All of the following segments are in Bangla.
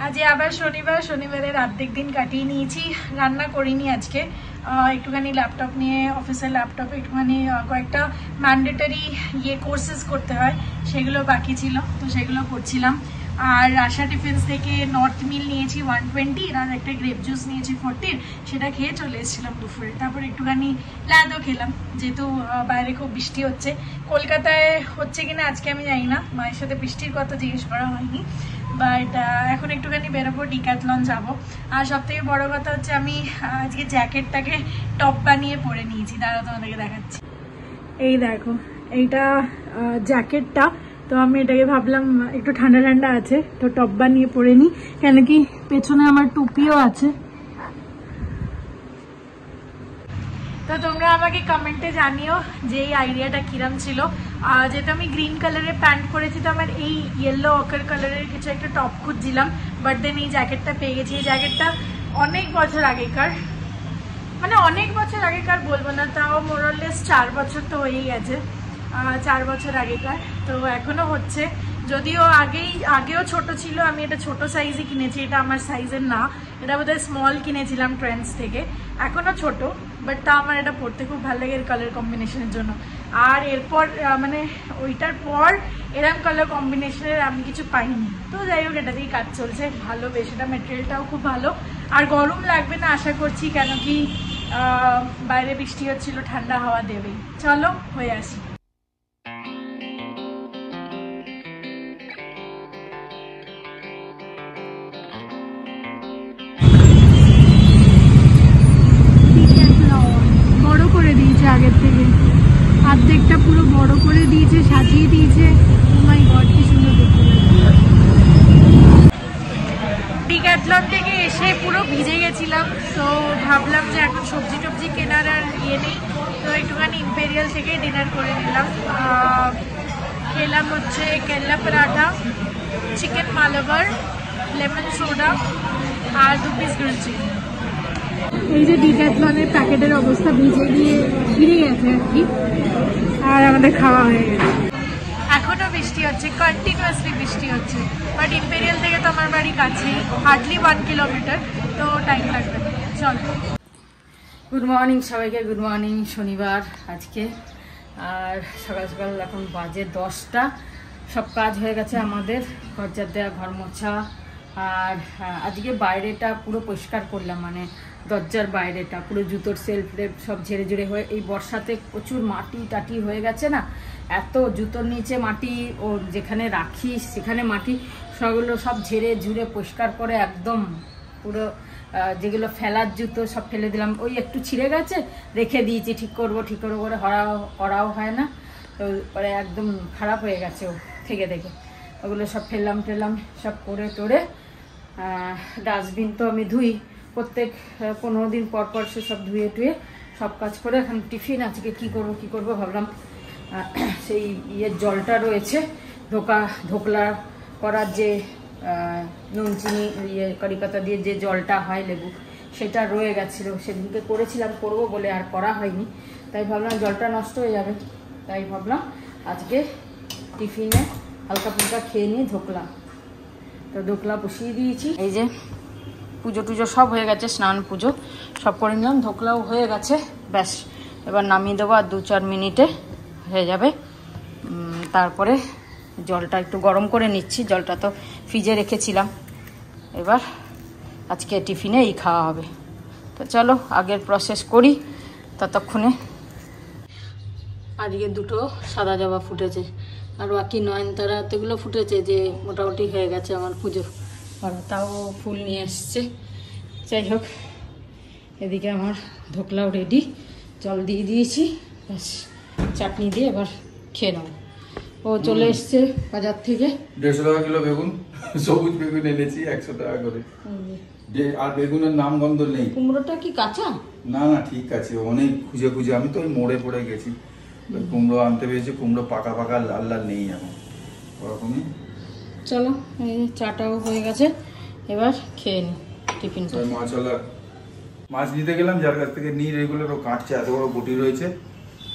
আজ আবার শনিবার, শনিবারের অর্ধেক দিন কাটিয়ে নিয়েছি। রান্না করিনি আজকে, একটুখানি ল্যাপটপ নিয়ে অফিসের ল্যাপটপে একটুখানি কয়েকটা ম্যান্ডেটরি কোর্সেস করতে হয়, সেগুলো বাকি ছিল, তো সেগুলো করছিলাম। আর আশা টিফিন্স থেকে নর্থ মিল নিয়েছি 120 আর একটা গ্রেপ জুস নিয়েছি 40, সেটা খেয়ে চলে এসেছিলাম দুপুরে। তারপর একটুখানি ল্যাদও খেলাম, যেহেতু বাইরে খুব বৃষ্টি হচ্ছে। কলকাতায় হচ্ছে কিনা আজকে আমি জানি না, মায়ের সাথে বৃষ্টির কথা জিজ্ঞেস করা হয়নি। বাট এখন একটুখানি বেরোবো, ডিক্যাথলন যাবো। আর সব থেকে বড়ো কথা হচ্ছে আমি আজকে জ্যাকেটটাকে টপ বানিয়ে পরে নিয়েছি, দাঁড়াও তোমাদেরকে দেখাচ্ছি। এই দেখো, এইটা জ্যাকেটটা, তো আমি এটাকে ভাবলাম একটু ঠান্ডা ঠান্ডা আছে তো টপ বানিয়ে পরে নিই, কেন কি পেছনে আমার টুপিও আছে। তো তোমরা আমাকে কমেন্টে জানিও যে এই আইডিয়াটা কিরম ছিল। যেহেতু আমি গ্রিন কালারের প্যান্ট পরেছি, তো আমার এই ইয়েলো অকার কালারের কিছু একটা টপ খুঁজছিলাম, বাট দেন এই জ্যাকেটটা পেয়ে গেছি। এই জ্যাকেটটা অনেক বছর আগেকার, মানে অনেক বছর আগেকার বলবো না, তাও মোরলেস 4 বছর তো হয়েই গেছে, 4 বছর আগেকার। তো এখনো হচ্ছে, যদিও আগেও ছোট ছিল, আমি এটা ছোট সাইজই কিনেছি, এটা আমার সাইজের না, এটা বোধহয় স্মল কিনেছিলাম ট্রেন্ডস থেকে। এখনো ছোট, বাট তা আমার এটা পরতে খুব ভালো লাগে এর কালার কম্বিনেশনের জন্য। আর এরপর মানে ওইটার পর এরকম কালার কম্বিনেশনের আমি কিছু পাইনি, তো যাই হোক এটা দিয়েই কাজ চলছে। ভালো বেশ, এটা মেটেরিয়ালটাও খুব ভালো, আর গরম লাগবে না আশা করছি, কেন কি বাইরে বৃষ্টি হচ্ছিল, ঠান্ডা হাওয়া দেবেই। চলো হয়ে আসি। বড় করে দিয়েছে আগের থেকে, অর্ধেকটা পুরো বড় করে দিয়েছে, সাজিয়ে দিয়েছে। ও মাই গড, কি সুন্দর দেখতে লাগছে। ডিক্যাথলন থেকে এসে পুরো ভিজে গেছিলাম, তো ভাবলাম যে এখন সবজি টবজি কেনার আর নেই, তো একটুখানি ইম্পেরিয়াল থেকে ডিনার করে নিলাম। খেলাম হচ্ছে Kerala paratha, chicken Malabar, lemon soda আর 2 পিস গ্রিল চিকেন। এই যে ডিক্যাথলনের প্যাকেটের অবস্থা ভিজে গিয়ে ফিরে গেছে আর কি, আর আমাদের খাওয়া হয়ে গেছে। এখনো বৃষ্টি হচ্ছে, কন্টিনিউয়াসলি বৃষ্টি হচ্ছে, বাট ইম্পেরিয়াল থেকে তো আমার বাড়ি কাছেই, হার্ডলি 1 কিলোমিটার, তো টাইম লাগবে। চলো, গুড মর্নিং সবাইকে, গুড মর্নিং। শনিবার আজকে, আর সকাল সকাল এখন বাজে 10টা। সব কাজ হয়ে গেছে আমাদের, ঘর ঝাড় দেওয়া, ঘর মোছা, আর আজকে বাইরেটা পুরো পরিষ্কার করলাম, মানে দরজার বাইরেটা পুরো, জুতোর সেলফ সব ঝেড়ে ঝেড়ে হয়ে, এই বর্ষাতে প্রচুর মাটি টাটি হয়ে গেছে না, এত জুতোর নিচে মাটি, ও যেখানে রাখি সেখানে মাটি, সেগুলো সব ঝেড়ে ঝুড়ে পরিষ্কার করে একদম পুরো, যেগুলো ফেলার জুতো সব ফেলে দিলাম। ওই একটু ছিঁড়ে গেছে, রেখে দিয়েছি, ঠিক করবো করে করাও হয় না, তো পরে একদম খারাপ হয়ে গেছে ও থেকে থেকে। ওগুলো সব ফেললাম সব করে টোরে। ডাস্টবিন তো আমি ধুই প্রত্যেক 15 দিন পর পর, সে সব ধুয়ে টুয়ে সব কাজ করে। এখন টিফিন আজকে কি করব ভাবলাম, সেই জলটা রয়েছে ধোকলা করার, যে নুন চিনি কারি পাতা দিয়ে যে জলটা হয় লেবু, সেটা রয়ে গেছিলো, সেদিনকে করেছিলাম, করবো বলে আর করা হয়নি, তাই ভাবলাম জলটা নষ্ট হয়ে যাবে, তাই ভাবলাম আজকে টিফিনে হালকা ফুলকা খেয়ে নিয়ে ধোকলা বসিয়ে দিয়েছি। এই যে পুজো টুজো সব হয়ে গেছে, স্নান পুজো সব করে নিলাম, ধোকলাও হয়ে গেছে, ব্যাস এবার নামিয়ে দেবো, আর 2-4 মিনিটে হয়ে যাবে। তারপরে জলটা একটু গরম করে নিচ্ছি, জলটা তো ফ্রিজে রেখেছিলাম, এবার আজকে টিফিনে এই খাওয়া হবে। তো চলো আগের প্রসেস করি ততক্ষণে। আজকে 2টো সাদা জবা ফুটেছে, আর বাকি নয়নতারা এতগুলো ফুটেছে যে মোটামুটি হয়ে গেছে আমার পুজো করা, তাও ফুল নিয়ে এসছে। যাই হোক, এদিকে আমার ধোকলাও রেডি, জল দিয়ে দিয়েছি, ব্যাস চাটনি দিয়ে এবার খেয়ে নেব। ও চলে এসছে বাজার থেকে, 150 টাকা কিলো বেগুন, সবুজ বেগুন এনেছি 100 টাকা করে। আর বেগুনের নাম গন্ধ নেই। কুমড়োটা কি কাঁচা? না ঠিক আছে, অনেক খুঁজে আমি তো ওই মোড়ে পড়ে গেছি, কুমড়ো আনতে পেরেছি, কুমড়ো পাকা লাল লাল নেই এখন ওরকমই। চলো, এই চাটাও হয়ে গেছে, এবার খেয়ে নি টিফিনটা। মাছ নিতে গেলাম, যার কাছ থেকে নিই রেগুলার, ও কাটছে, এত বড় বটি রয়েছে,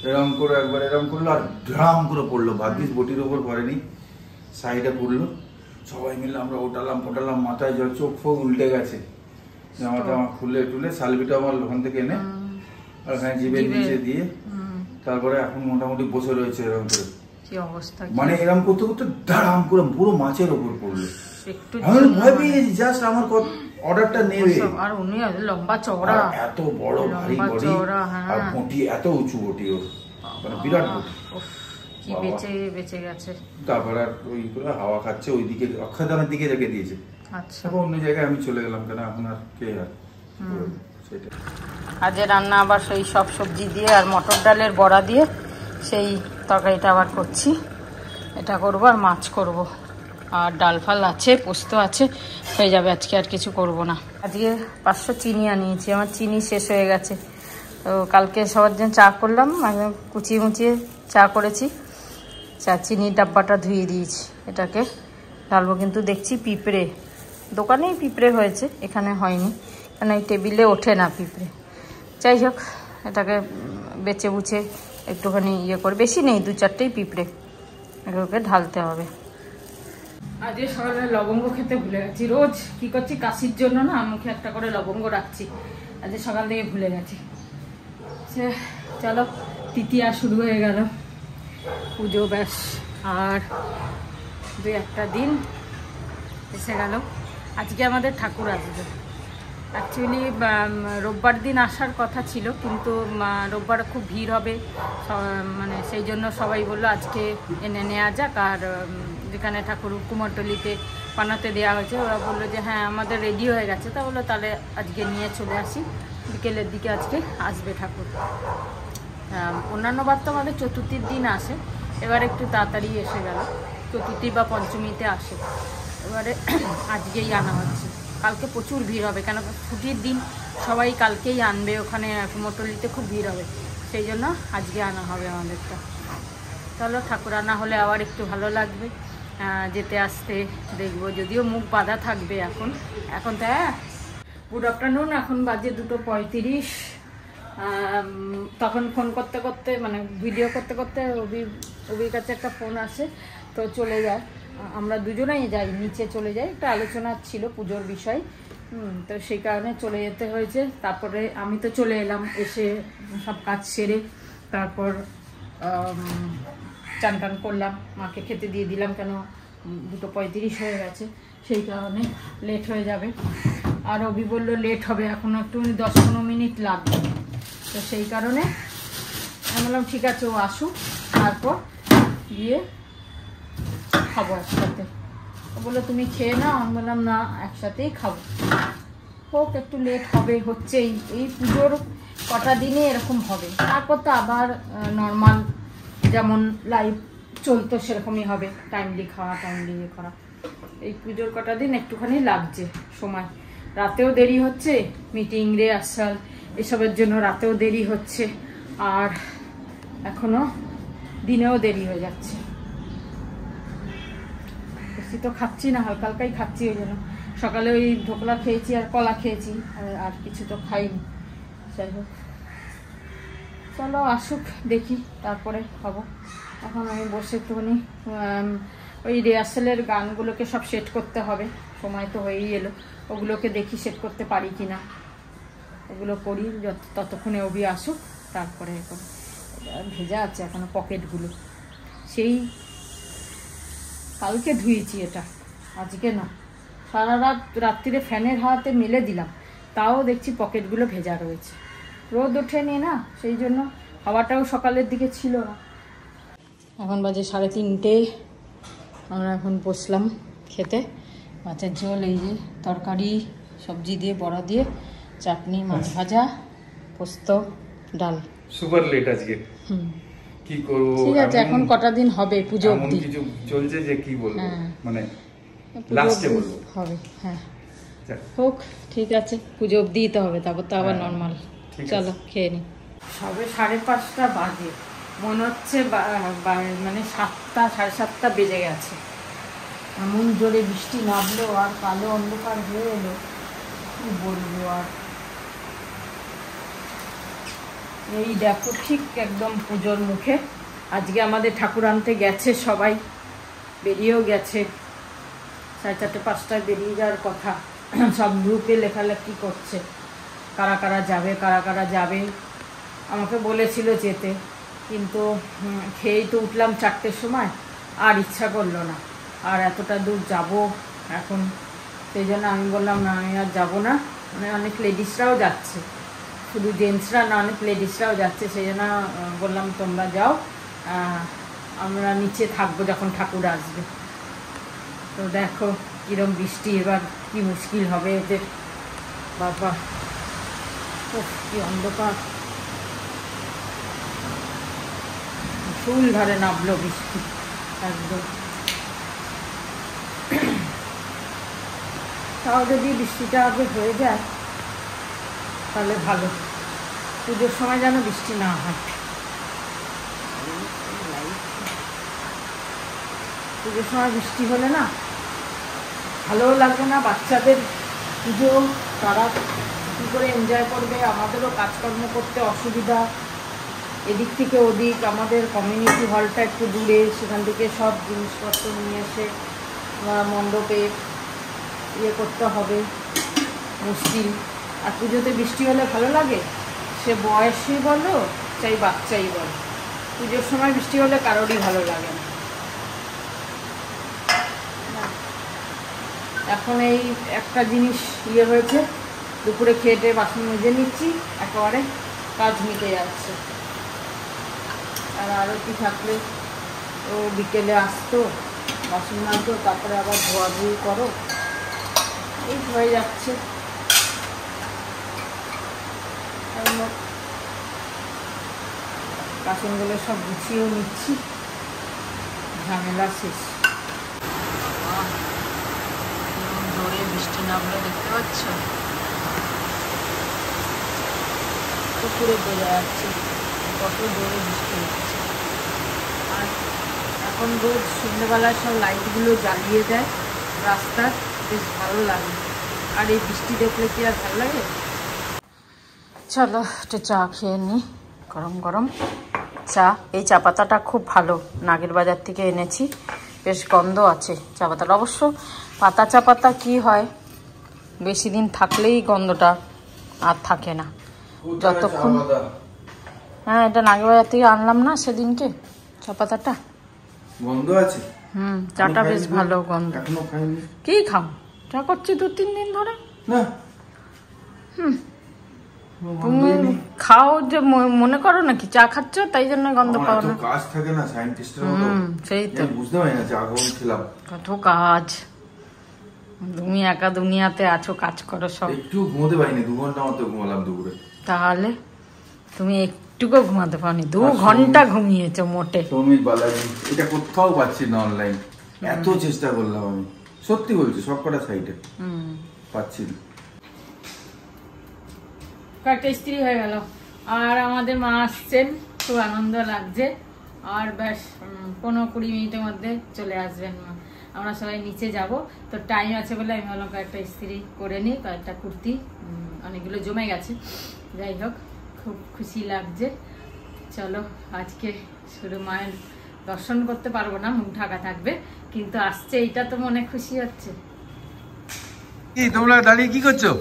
এরকম করে একবার এরকম করলো আর ড্রাম করে পড়লো, ভাগ্যিস বটির ওপর পড়েনি, সাইডে পড়লো, সবাই মিলে আমরা ওটালাম মাথায় জল, চোখ ফোক উল্টে গেছে, জামাটা আমার খুলে টুলে সালবিটা আমার ওখান থেকে এনে ওখানে জিভের নিচে দিয়ে তারপরে এখন মোটামুটি বসে রয়েছে এরকম করে। কি অবস্থা, মানে এরকম করতে করতে দাঁড়াম করে পুরো মাছের ওপর পড়লো। আমি ভয় পেয়ে গেছি, জাস্ট আমার অর্ডারটা নেবে, আর উনি লম্বা চওড়া, এত বড় ভারী বডি, আর বটি এত উঁচু বটি, ওর মানে বিরাট বটি। কি বেঁচে গেছে। তারপর আর ওই করে হাওয়া খাচ্ছে ওইদিকে, অক্ষয়দানের দিকে রেখে দিয়েছে। আচ্ছা, অন্য জায়গায় আমি চলে গেলাম, কেন এখন আর কে আর সেটা। আজ রান্না আবার সেই সব সবজি দিয়ে আর মটর ডালের বড়া দিয়ে সেই তরকারিটা আবার করছি। এটা করবো আর মাছ করব, আর ডাল ফাল আছে, পোস্ত আছে, হয়ে যাবে। আজকে আর কিছু করব না। আজকে 500 চিনি আনিয়েছি, আমার চিনি শেষ হয়ে গেছে। তো কালকে সবার জন্য চা করলাম, আমি কুচিয়ে মুচিয়ে চা করেছি। চিনির ডাব্বাটা ধুয়ে দিয়েছি, এটাকে ঢালবো। কিন্তু দেখছি পিঁপড়ে, দোকানেই পিঁপড়ে হয়েছে, এখানে হয়নি, কারণ এই টেবিলে ওঠে না পিঁপড়ে। যাই হোক, এটাকে বেছে বুছে একটুখানি ইয়ে করে, বেশি নেই, 2-4টেই পিঁপড়ে, এগুলোকে ঢালতে হবে। আজকে সকালে লবঙ্গ খেতে ভুলে গেছি। রোজ কি করছি, কাশির জন্য না মুখে একটা করে লবঙ্গ রাখছি, আজকে সকাল থেকে ভুলে গেছি। চলো, তৃতীয়া শুরু হয়ে গেল, পুজো ব্যাস আর 2-1টা দিন এসে গেল। আজকে আমাদের ঠাকুর আসবে। অ্যাকচুয়ালি রোববার দিন আসার কথা ছিল, কিন্তু রোববার খুব ভিড় হবে, মানে সেই জন্য সবাই বললো আজকে এনে নেওয়া যাক। আর যেখানে ঠাকুর কুমোরটুলিতে বানাতে দেওয়া হয়েছে, ওরা বললো যে হ্যাঁ আমাদের রেডি হয়ে গেছে, তা বললো তাহলে আজকে নিয়ে চলে আসি, বিকেলের দিকে আজকে আসবে ঠাকুর। অন্যান্য বার তো আমাদের চতুর্থীর দিন আসে, এবার একটু তাড়াতাড়ি এসে গেল, চতুর্থী বা পঞ্চমীতে আসে, এবারে আজকেই আনা হচ্ছে। কালকে প্রচুর ভিড় হবে, কেন ছুটির দিন, সবাই কালকেই আনবে, ওখানে কুমোরটুলিতে খুব ভিড় হবে, সেই জন্য আজকে আনা হবে আমাদেরটা। চলো, ঠাকুর আনা হলে আবার একটু ভালো লাগবে, যেতে আসতে দেখবো, যদিও মুখ বাঁধা থাকবে এখন তো। হ্যাঁ, গুড আফটারনুন, এখন বাজে 2:35। তখন ফোন করতে করতে, মানে ভিডিও করতে করতে অভির কাছে একটা ফোন আসে, তো চলে যায়, আমরা দুজনেই যাই, নিচে চলে যাই, একটা আলোচনা ছিল পুজোর বিষয়, তো সেই কারণে চলে যেতে হয়েছে। তারপরে আমি তো চলে এলাম, এসে সব কাজ সেরে তারপর চান টান করলাম, মাকে খেতে দিয়ে দিলাম, কেন 2:35 হয়ে গেছে, সেই কারণে লেট হয়ে যাবে। আর অভি বললো লেট হবে, এখন একটু 10-15 মিনিট লাগবে, তো সেই কারণে আমি বললাম ঠিক আছে, ও আসুক, তারপর গিয়ে খাবো একসাথে। ও বললো তুমি খেয়ে নাও, আমি বললাম না, একসাথেই খাবো, হোক, একটু লেট হবে, হচ্ছেই, এই পুজোর কটা দিনে এরকম হবে, তারপর তো আবার নর্মাল যেমন লাইফ চলতো সেরকমই হবে, টাইমলি খাওয়া, টাইমলি ইয়ে করা। এই পুজোর কটা দিন একটুখানি লাগছে সময়, রাতেও দেরি হচ্ছে, মিটিং রিহার্সাল এসবের জন্য রাতেও দেরি হচ্ছে, আর এখনো দিনেও দেরি হয়ে যাচ্ছে। বেশি তো খাচ্ছি না, হালকা হালকাই খাচ্ছি, ওই জন্য সকালে ওই ঢোকলা খেয়েছি আর কলা খেয়েছি, আর কিছু তো খাইনি। যাই হোক, চলো আসুক, দেখি, তারপরে খাবো। এখন আমি বসে একটুখানি ওই রিহার্সালের গানগুলোকে সব সেট করতে হবে, সময় তো হয়েই এলো, ওগুলোকে দেখি সেট করতে পারি কি না, ওগুলো করি, ততক্ষণে অবধি আসুক, তারপরে এখন ভেজা আছে এখনো পকেটগুলো, সেই কালকে ধুয়েছি এটা, আজকে না, সারা রাত্রিরে ফ্যানের হাওয়াতে মেলে দিলাম, তাও দেখছি পকেটগুলো ভেজা রয়েছে, রোদ ওঠেনি না, সেই জন্য হাওয়াটাও সকালের দিকে ছিল না। এখন বাজে 3:30, আমরা এখন বসলাম খেতে, মাছের ঝোল, এই যে তরকারি, সবজি দিয়ে, বড়া দিয়ে, চাটনি, মাছ ভাজা, পোস্ত, ডাল। সুপার লেট আজকে, কি করব, ঠিক আছে, এখন কটা দিন হবে পুজো অবধি, কিছু চলছে যে কি বলবো, মানে লাস্টে বলবো হবে। হ্যাঁ, হোক, ঠিক আছে, পুজো অবধিই তো হবে, তারপর তো আবার নর্মাল। চলো খেয়ে নি। সবে 5:30 বাজে, মনে হচ্ছে মানে 7টা 7:30 বেজে গেছে, এমন জোরে বৃষ্টি নামলো আর কালো অন্ধকার হয়ে এলো, কি বলবো। আর এই দেখো, ঠিক একদম পুজোর মুখে, আজকে আমাদের ঠাকুর আনতে গেছে, সবাই বেরিয়েও গেছে, 4:30 5টায় বেরিয়ে যাওয়ার কথা। সব গ্রুপে লেখালেখি করছে কারা কারা যাবে। আমাকে বলেছিল যেতে, কিন্তু খেয়েই তো উঠলাম 4টের সময়, আর ইচ্ছা করলো না আর এতটা দূর যাব এখন। সেই জন্য আমি বললাম না, আমি আর যাবো না। মানে অনেক লেডিসরাও যাচ্ছে, শুধু জেন্টসরা না, অনেক লেডিসরাও যাচ্ছে। সেই জন্য বললাম তোমরা যাও, আমরা নিচে থাকবো যখন ঠাকুর আসবে। তো দেখো কিরম বৃষ্টি, এবার কি মুশকিল হবে এদের, বাবা কি অন্ধকার, ফুল ধরে নামলো বৃষ্টি একদম। তাও যদি বৃষ্টিটা আগে হয়ে যায় তাহলে ভালো, পুজোর সময় যেন বৃষ্টি না হয়। পুজোর সময় বৃষ্টি হলে না ভালোও লাগবে না, বাচ্চাদের পুজো তারা কী করে এনজয় করবে, আমাদেরও কাজকর্ম করতে অসুবিধা। এদিক থেকে ওদিক, আমাদের কমিউনিটি হলটা একটু দূরে, সেখান থেকে সব জিনিসপত্র নিয়ে এসে মণ্ডপে করতে হবে, মুশকিল। আর পুজোতে বৃষ্টি হলে ভালো লাগে, সে বয়সই বলো চাই বাচ্চাই বলো, পুজোর সময় বৃষ্টি হলে কারোরই ভালো লাগে না। এখন এই একটা জিনিস হয়েছে, দুপুরে খেয়ে বাসন মেজে নিচ্ছি, একেবারে কাজ মিটে যাচ্ছে। আর আরতি থাকলে ও বিকেলে আসতো, বাসন মাজতো, তারপরে আবার ধোয়াধুয়ি করো, এই হয়ে যাচ্ছে। বাসনগুলো সব গুছিয়েও নিচ্ছি, ঝামেলা শেষ। জোরে বৃষ্টি নামলো, দেখতে পাচ্ছ পুকুরে বেড়ে যাচ্ছে, কত জোরে বৃষ্টি হচ্ছে। আর এখন রোজ সন্ধ্যেবেলায় সব লাইটগুলো জ্বালিয়ে দেয় রাস্তার, বেশ ভালো লাগে। আর এই বৃষ্টি দেখলে কি আর ভালো লাগে? চলো একটু চা খেয়ে নিই, গরম গরম চা। এই চা পাতাটা খুব ভালো, নাগের বাজার থেকে এনেছি, বেশ গন্ধ আছে চা পাতাটা। অবশ্য পাতা চা পাতা কী হয়, বেশি দিন থাকলেই গন্ধটা আর থাকে না, যতক্ষণ। হ্যাঁ, এটা নাগের বাজার থেকে আনলাম না সেদিনকে, চা পাতাটা গন্ধ আছে। চাটা বেশ ভালো গন্ধ। কি খাও? চা করছি 2-3 দিন ধরে না। তুমি খাও যে মনে করো নাকি চা খাচ্ছ তাই জন্য গন্ধ পাও না? কাজ থাকে না সায়েন্টিস্টের মতো, সেই তো বুঝতে পারি না, চা খাচ্ছিলাম। কত কাজ, তুমি একা দুনিয়াতে আছো, কাজ করো সব। একটু ঘুমোতে পারিনি, 2 ঘন্টা মতো ঘুমালাম দুপুরে। তাহলে তুমি একটুকু ঘুমাতে পারোনি? 2 ঘন্টা ঘুমিয়েছো মোটে। সৌমিক বালাজি, এটা কোথাও পাচ্ছি না অনলাইন, এত চেষ্টা করলাম আমি, সত্যি বলছি, সবকটা সাইটে পাচ্ছি না। কয়েকটা স্ত্রী হয়ে গেল, আর আমাদের মা আসছেন, খুব আনন্দ লাগছে। আর ব্যাস 15-20 মিনিটের মধ্যে চলে আসবেন মা। আমরা সবাই নিচে যাব, তো টাইম আছে বলে আমি বললাম কয়েকটা ইস্ত্রি করে নিই, কয়েকটা কুর্তি অনেকগুলো জমে গেছে। যাই হোক, খুব খুশি লাগছে। চলো আজকে শুধু মায়ের দর্শন করতে পারবো না, মুখ ঢাকা থাকবে, কিন্তু আসছে এইটা তো মনে খুশি হচ্ছে। কি তোমরা দাঁড়িয়ে কি করছো?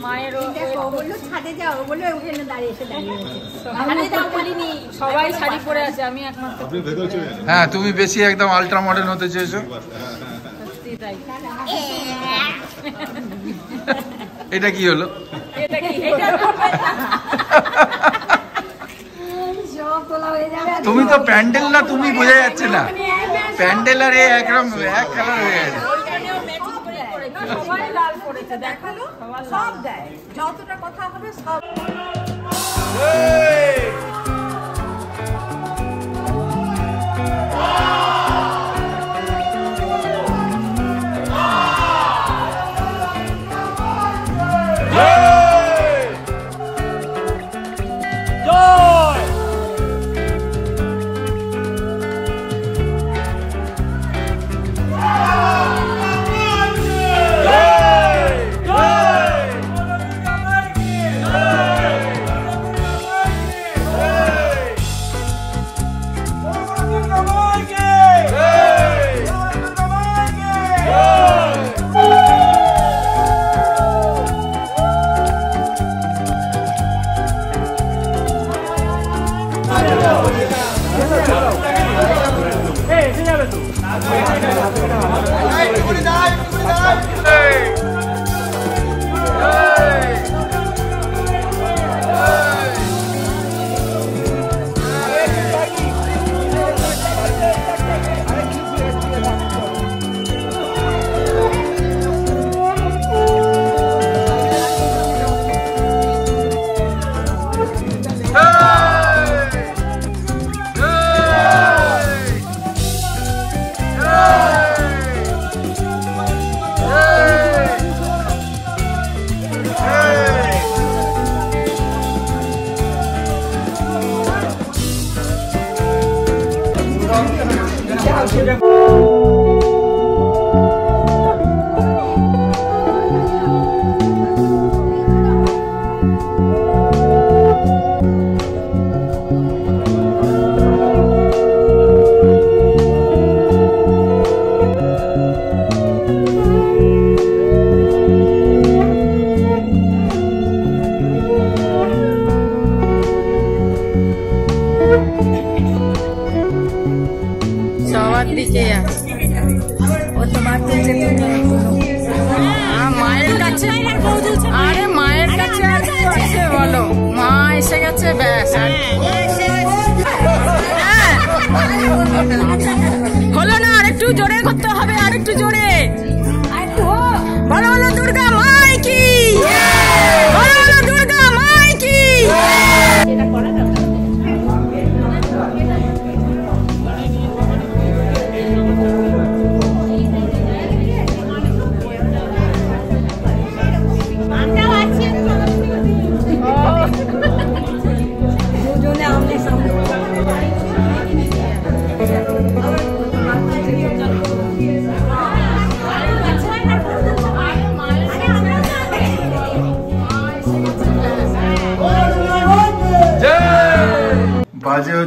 মায়ের সবাই শাড়ি পরে আছে, আমি একমাত্র। হ্যাঁ, তুমি বেশি একদম আল্ট্রা মডার্ন হতে চেয়েছো। এটা কি হলো? তুমি তো প্যান্ডেল না, তুমি বোঝা যাচ্ছে না, প্যান্ডেল আর একদম এক কালার হয়ে গেছে। সবাই লাল পড়েছে, দেখালো সব দেয়, যতটা কথা হবে সব।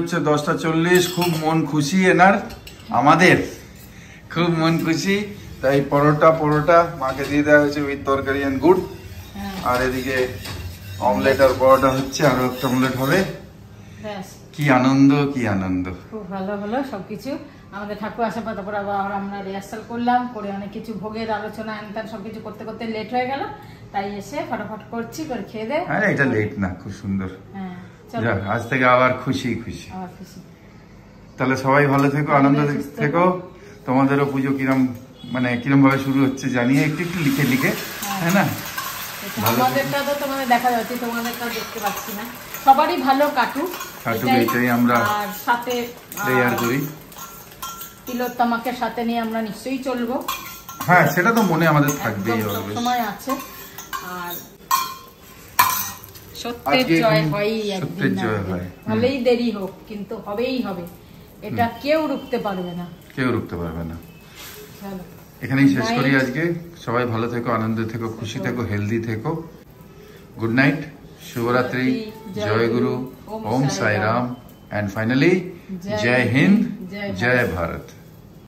হচ্ছে 10:40। খুব মন খুশি এনার, আমাদের খুব মন খুশি। তাই পরোটা মাকে দিয়ে দেওয়া হয়েছে উইথ তরকারি এন্ড গুড়। আর এদিকে অমলেট আর পরোটা হচ্ছে, আরো একটা অমলেট হবে। কি আনন্দ, কি আনন্দ। খুব ভালো হলো সবকিছু। আমাদের ঠাকুর আসার পর তারপর আবার আমরা রিহার্সাল করলাম, করে অনেক কিছু ভোগের আলোচনা হ্যান সবকিছু করতে করতে লেট হয়ে গেল। তাই এসে ফটাফট করছি, করে খেয়ে দে। আরে এটা লেট না, খুব সুন্দর। হ্যাঁ, আজ থেকে আবার খুশি খুশি। আবার খুশি। তাহলে সবাই ভালো থেকো, আনন্দ থেকো। তোমাদেরও পুজো কিরম মানে কিরম ভাবে শুরু হচ্ছে জানিয়ে একটু লিখে হ্যাঁ না। আমাদেরটা তো তোমাদের দেখা যাচ্ছে, তোমাদেরটা দেখতে পাচ্ছি না। সবারই ভালো কাটুক এটাই আমরা আর সাথে প্রেয়ার করি। তিলোত্তমাকে সাথে নিয়ে আমরা নিশ্চয়ই চলবো। হ্যাঁ, সেটা তো মনে আমাদের থাকবেই, সময় আছে। আর সত্যের জয় হয়ই একদিন, ভলেই দেরি হোক কিন্তু হবেই হবে, এটা কেউ রুখতে পারবে না, কেউ রুখতে পারবে না। এখানেই শেষ করি আজকে। সবাই ভালো থেকো, আনন্দে থেকো, খুশি থেকো, হেলদি থেকো। গুড নাইট, শুভরাত্রি, জয় গুরু, ওম সাই রাম, এন্ড ফাইনালি জয় হিন্দ, জয় ভারত।